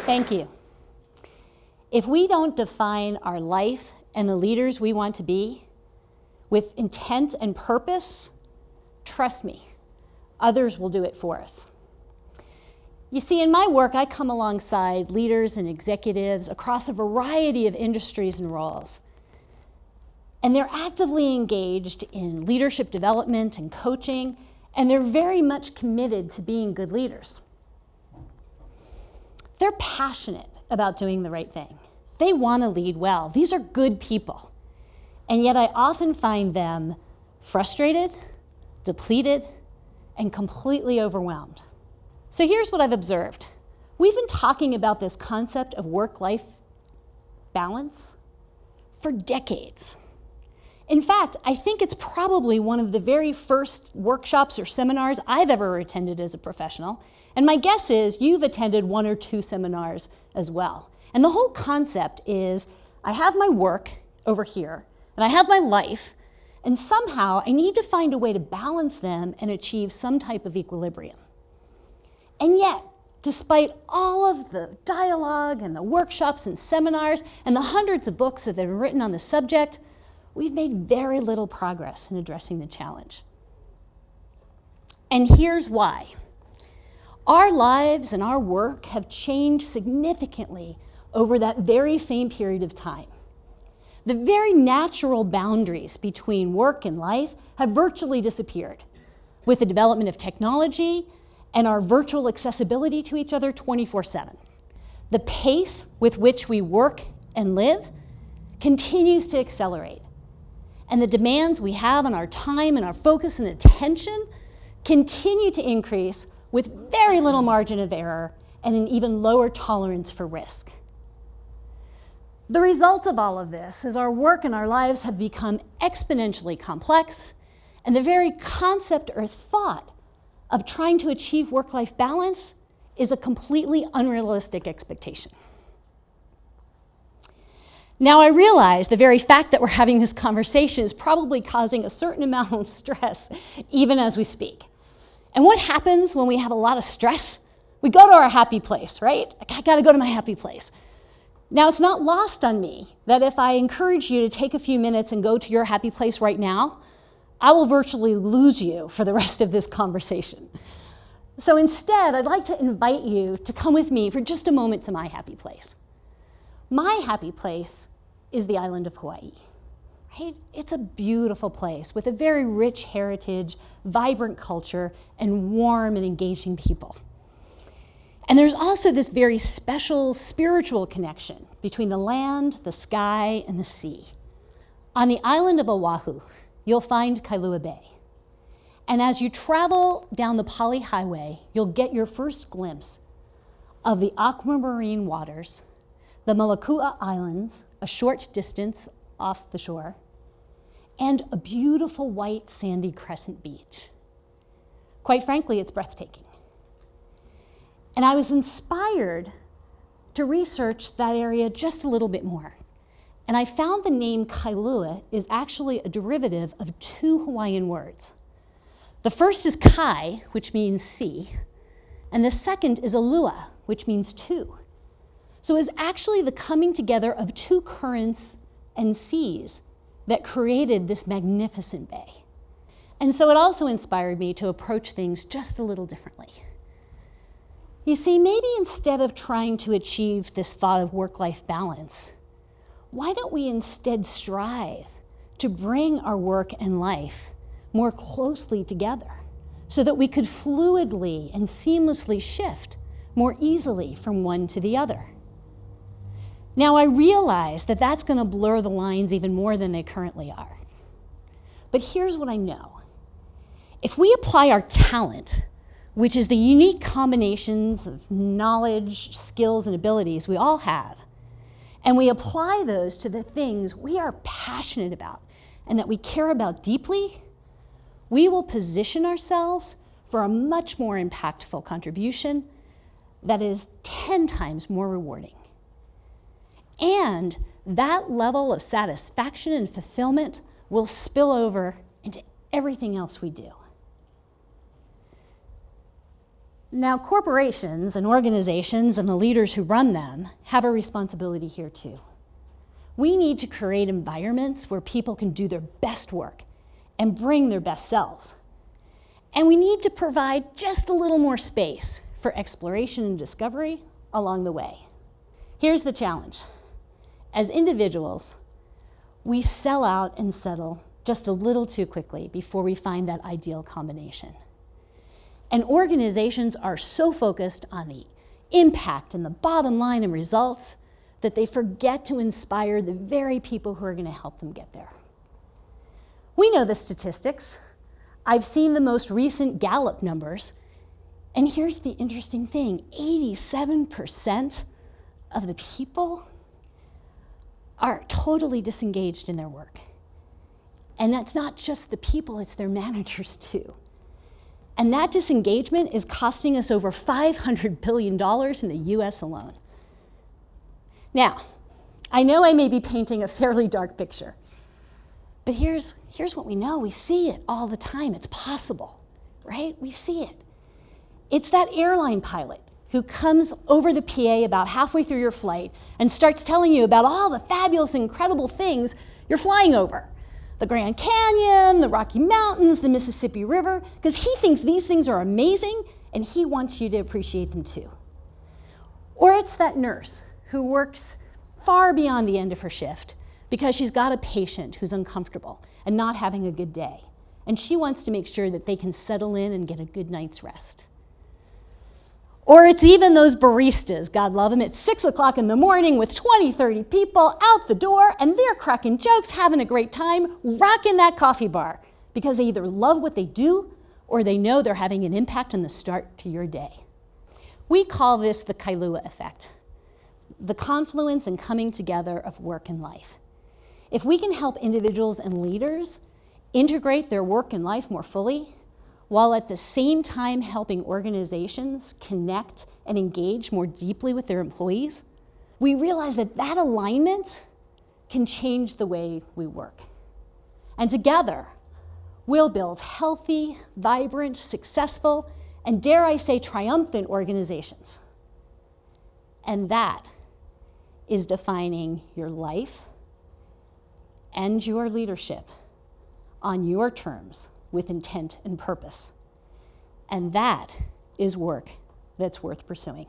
Thank you. If we don't define our life and the leaders we want to be with intent and purpose, trust me, others will do it for us. You see, in my work, I come alongside leaders and executives across a variety of industries and roles. And they're actively engaged in leadership development and coaching, and they're very much committed to being good leaders. They're passionate about doing the right thing. They want to lead well. These are good people. And yet I often find them frustrated, depleted, and completely overwhelmed. So here's what I've observed. We've been talking about this concept of work-life balance for decades. In fact, I think it's probably one of the very first workshops or seminars I've ever attended as a professional. And my guess is you've attended one or two seminars as well. And the whole concept is I have my work over here, and I have my life, and somehow I need to find a way to balance them and achieve some type of equilibrium. And yet, despite all of the dialogue and the workshops and seminars and the hundreds of books that have been written on the subject, we've made very little progress in addressing the challenge. And here's why. Our lives and our work have changed significantly over that very same period of time. The very natural boundaries between work and life have virtually disappeared with the development of technology and our virtual accessibility to each other 24/7. The pace with which we work and live continues to accelerate. And the demands we have on our time and our focus and attention continue to increase with very little margin of error and an even lower tolerance for risk. The result of all of this is our work and our lives have become exponentially complex, and the very concept or thought of trying to achieve work-life balance is a completely unrealistic expectation. Now, I realize the very fact that we're having this conversation is probably causing a certain amount of stress even as we speak. And what happens when we have a lot of stress? We go to our happy place, right? I gotta go to my happy place. Now, it's not lost on me that if I encourage you to take a few minutes and go to your happy place right now, I will virtually lose you for the rest of this conversation. So instead, I'd like to invite you to come with me for just a moment to my happy place. My happy place is the island of Hawaii, right? It's a beautiful place with a very rich heritage, vibrant culture, and warm and engaging people. And there's also this very special spiritual connection between the land, the sky, and the sea. On the island of Oahu, you'll find Kailua Bay. And as you travel down the Pali Highway, you'll get your first glimpse of the aquamarine waters, the Malakua Islands, a short distance off the shore, and a beautiful white sandy crescent beach. Quite frankly, it's breathtaking. And I was inspired to research that area just a little bit more. And I found the name Kailua is actually a derivative of two Hawaiian words. The first is kai, which means sea, and the second is alua, which means two. So it's actually the coming together of two currents and seas that created this magnificent bay. And so it also inspired me to approach things just a little differently. You see, maybe instead of trying to achieve this thought of work-life balance, why don't we instead strive to bring our work and life more closely together so that we could fluidly and seamlessly shift more easily from one to the other? Now, I realize that that's going to blur the lines even more than they currently are. But here's what I know. If we apply our talent, which is the unique combinations of knowledge, skills, and abilities we all have, and we apply those to the things we are passionate about and that we care about deeply, we will position ourselves for a much more impactful contribution that is 10 times more rewarding. And that level of satisfaction and fulfillment will spill over into everything else we do. Now, corporations and organizations and the leaders who run them have a responsibility here too. We need to create environments where people can do their best work and bring their best selves. And we need to provide just a little more space for exploration and discovery along the way. Here's the challenge. As individuals, we sell out and settle just a little too quickly before we find that ideal combination. And organizations are so focused on the impact and the bottom line and results that they forget to inspire the very people who are going to help them get there. We know the statistics. I've seen the most recent Gallup numbers. And here's the interesting thing, 87% of the people are totally disengaged in their work. And that's not just the people, it's their managers too. And that disengagement is costing us over $500 billion in the US alone. Now, I know I may be painting a fairly dark picture, but here's what we know. We see it all the time. It's possible, right? We see it. It's that airline pilot who comes over the PA about halfway through your flight and starts telling you about all the fabulous, incredible things you're flying over. The Grand Canyon, the Rocky Mountains, the Mississippi River, because he thinks these things are amazing and he wants you to appreciate them too. Or it's that nurse who works far beyond the end of her shift because she's got a patient who's uncomfortable and not having a good day. And she wants to make sure that they can settle in and get a good night's rest. Or it's even those baristas, God love them, at 6 o'clock in the morning with 20, 30 people out the door, and they're cracking jokes, having a great time, rocking that coffee bar because they either love what they do or they know they're having an impact on the start to your day. We call this the Kailua Effect, the confluence and coming together of work and life. If we can help individuals and leaders integrate their work and life more fully, while at the same time helping organizations connect and engage more deeply with their employees, we realize that that alignment can change the way we work. And together, we'll build healthy, vibrant, successful, and dare I say, triumphant organizations. And that is defining your life and your leadership on your terms with intent and purpose. And that is work that's worth pursuing.